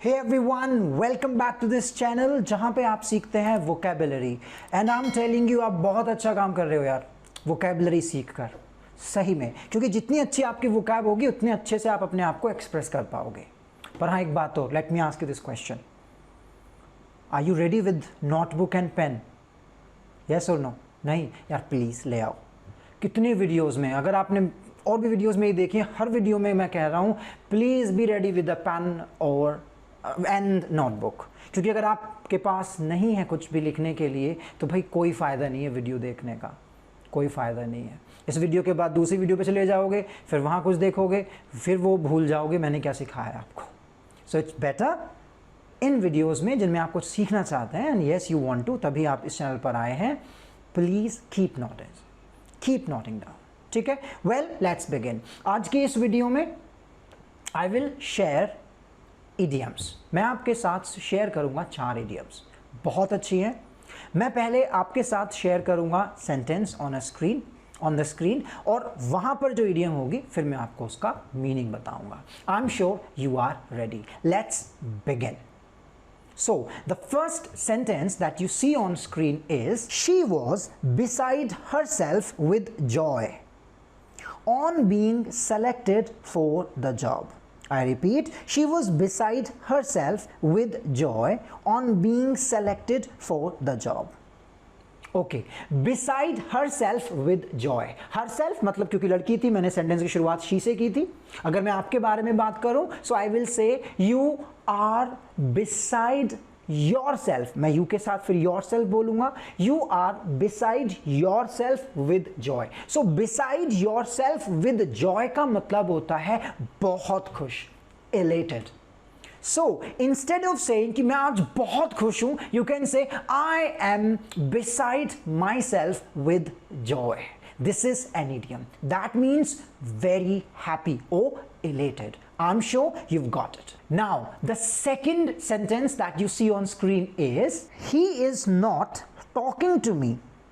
Hey everyone, welcome back to this channel जहां पे आप सीखते हैं vocabulary and I'm telling you आप बहुत अच्छा काम कर रहे हो यार vocabulary सीख कर सही में, क्योंकि जितनी अच्छी आपकी vocab होगी उतने अच्छे से आप अपने आप को एक्सप्रेस कर पाओगे। पर हाँ, एक बात और, let me ask you this question, are you ready with notebook and pen? Yes or no? नहीं यार, प्लीज़ ले आओ। कितने वीडियोज़ में, अगर आपने और भी वीडियोज़ में ही देखिए, हर वीडियो में मैं कह रहा हूँ please be ready with a pen और एंड नोटबुक, क्योंकि अगर आपके पास नहीं है कुछ भी लिखने के लिए तो भाई कोई फ़ायदा नहीं है वीडियो देखने का, कोई फ़ायदा नहीं है। इस वीडियो के बाद दूसरी वीडियो पे चले जाओगे, फिर वहाँ कुछ देखोगे, फिर वो भूल जाओगे मैंने क्या सिखाया आपको। So it's better in videos में जिनमें आप कुछ सीखना चाहते हैं and yes you want to, तभी आप इस चैनल पर आए हैं, प्लीज़ कीप नोटिंग डाउन, ठीक है। Well let's begin. आज की इस वीडियो में आई विल शेयर idioms। मैं आपके साथ शेयर करूंगा 4 idioms, बहुत अच्छी हैं। मैं पहले आपके साथ शेयर करूंगा सेंटेंस ऑन द स्क्रीन और वहां पर जो idiom होगी फिर मैं आपको उसका मीनिंग बताऊंगा। I am sure you are ready, let's begin. So, the first sentence that you see on screen is, she was beside herself with joy on being selected for the job. I repeat, she was beside herself with joy on being selected for the job. Okay, beside herself with joy. Herself मतलब क्योंकि लड़की थी, मैंने sentence की शुरुआत she से की थी। अगर मैं आपके बारे में बात करूं, so I will say you are beside yourself। मैं you के साथ फिर yourself बोलूंगा। You are beside yourself with joy। So beside yourself with joy का मतलब होता है बहुत खुश, elated। So instead of saying कि मैं आज बहुत खुश हूं, you can say I am beside myself with joy। This is an idiom that means very happy or elated। I'm sure you've got it. Now, the second sentence that you see on screen is, he is not talking to me.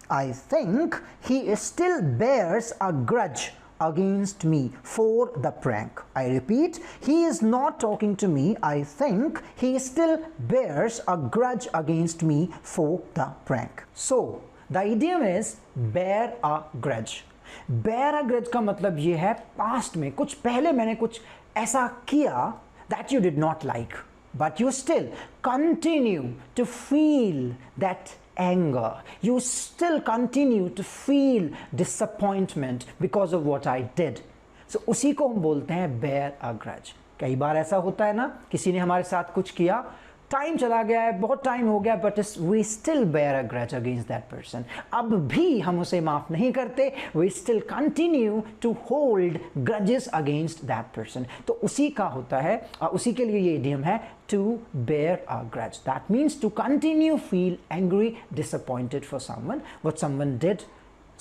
I think he still bears a grudge against me for the prank. I repeat, he is not talking to me. I think he still bears a grudge against me for the prank. So, the idiom is bear a grudge। bear a grudge का मतलब ये है past में, कुछ पहले मैंने कुछ ऐसा किया that you did not like, but you still continue to feel that anger, you still continue to feel disappointment because of what I did। So उसी को हम बोलते हैं bear a grudge। कई बार ऐसा होता है ना, किसी ने हमारे साथ कुछ किया, टाइम चला गया है, बहुत टाइम हो गया, but we still bear a grudge against that person. अब भी हम उसे माफ नहीं करते, we still continue to hold grudges against that person. तो उसी का होता है, उसी के लिए ये इडियम है to bear a grudge. That means to continue feel angry, disappointed for someone what someone did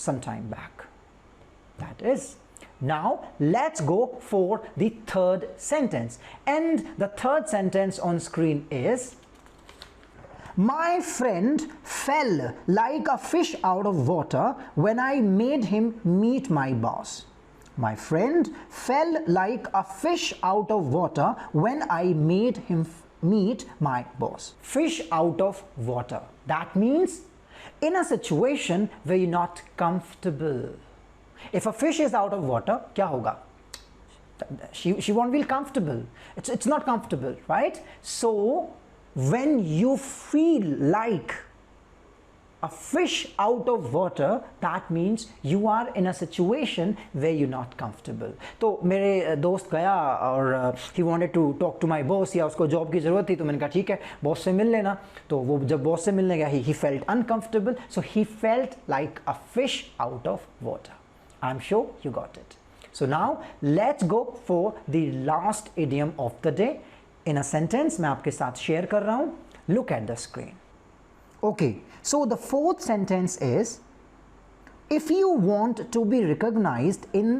some time back. That is. Now let's go for the third sentence, and the third sentence on screen is, my friend fell like a fish out of water when I made him meet my boss। My friend fell like a fish out of water when I made him meet my boss। Fish out of water, that means in a situation where you're not comfortable। If a fish is out of water, क्या होगा? She won't feel comfortable. It's not comfortable, right? So when you feel like a fish out of water, that means you are in a situation where you're not comfortable। तो मेरे दोस्त गया और he wanted to talk to my boss, या उसको job की ज़रूरत थी, तो मैंने कहा ठीक है बॉस से मिल लेना। तो वो जब बॉस से मिलने गया, he felt uncomfortable, so he felt like a fish out of water। I'm sure you got it। So now let's go for the last idiom of the day in a sentence। मैं आपके साथ share कर रहा हूं, look at the screen। Okay, so the fourth sentence is, if you want to be recognized in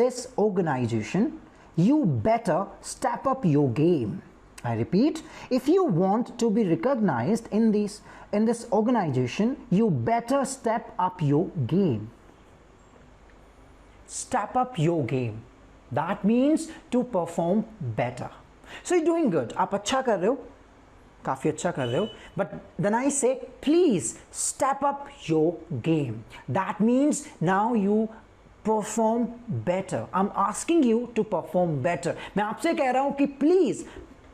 this organization, you better step up your game। I repeat, if you want to be recognized in this organization, you better step up your game। Step up your game, that means to perform better। So you doing good, आप अच्छा कर रहे हो, काफ़ी अच्छा कर रहे हो. But then I say please step up your game. That means now you perform better. I am asking you to perform better. मैं आपसे कह रहा हूं कि प्लीज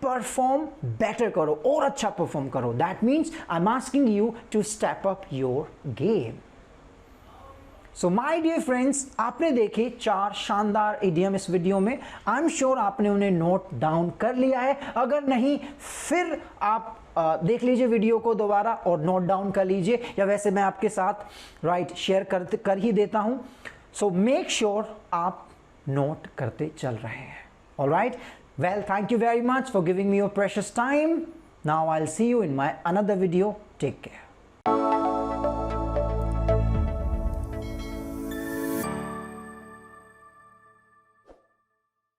परफॉर्म बेटर करो और अच्छा परफॉर्म करो. That means I am asking you to step up your game. So my dear friends, आपने देखे 4 शानदार इडियम इस वीडियो में. आई एम श्योर आपने उन्हें नोट डाउन कर लिया है. अगर नहीं, फिर आप देख लीजिए वीडियो को दोबारा और नोट डाउन कर लीजिए, या वैसे मैं आपके साथ राइट शेयर कर ही देता हूं. सो मेक श्योर आप नोट करते चल रहे हैं. Alright, well, thank you very much for giving me your precious time. Now I will see you in my another video. Take care.